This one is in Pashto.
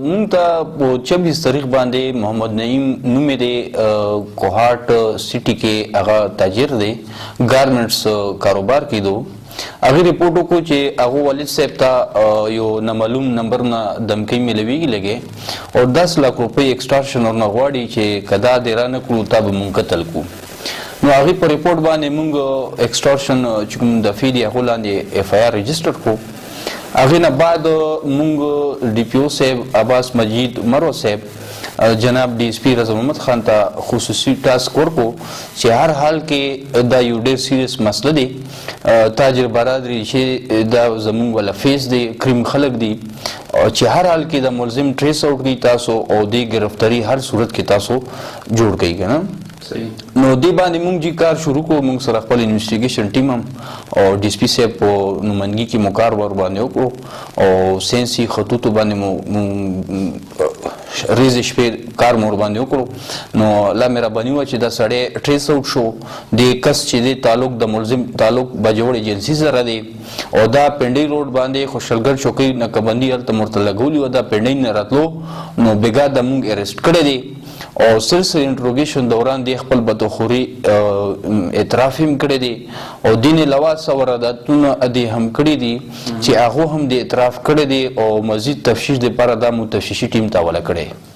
مونږ ته په 26 تاریخ باندې محمد نعیم نوم یې دی کوهاټ سټي کې هغه تاجر دی ګارمنټس کاروبار کې دو هغه ریپورټ وکړو چې هغه والد صاحب ته یو نامعلوم نمبر نه دمکی ملويږي لګي او 10 लाख روپۍ ایکسټارشن اور نه غواړي چې کدا دې را نه کړو تا به مونږ قتل کو نو هغه په ریپورټ باندې مونږ ایکسټارشن چې کوم د فیدی هغه لاندې اف آی آر رجسٹر کو هغه نه بعد مونږ ډي پی او صاحب عباس مجید مرو صاحب جناب D S P Raza मोहम्मद खान ته خصوصي ټاسک ورکو چې هر حال کې دا یو ډېر سیریس مسله دی تاجر برادری چې دا زمونږ ولا فیس دی کریم خلق دی چې هر حال کې د ملزم ټریس آؤٹ کی تاسو او د گرفتاری هر صورت کې تاسو جوړ کړئ کنه نو دې باندې مونږ جی کار شروع کو مونږ سره خپل انویسټیګیشن ټیم هم او D S P صاحب په نمائندګي کې مقرر ور باندې وکړو او سینسي خطوط باندې ریز شپې کار مور باندې وکړو نو لا مهرباني و چې دا سړی ټریس آؤٹ شو د کس چې د تعلق د ملزم تعلق بجوړ ایجنسی سره دی او دا پنډي روډ باندې خوشلګر چوکۍ نقبندي هلته مرته لګولي و دا پنډي نه راتلو نو بېګا د مونږ اریسټ کړی دی او سلسله انټروګیشن دوران د خپل بدخوري اعتراف هم کړی دی او دین علاوه سورداتونه ادي هم کړی دي چې هغه هم د اعتراف کړی دی او مزید تفتیش لپاره د متفتشي ټیم ته حواله کړی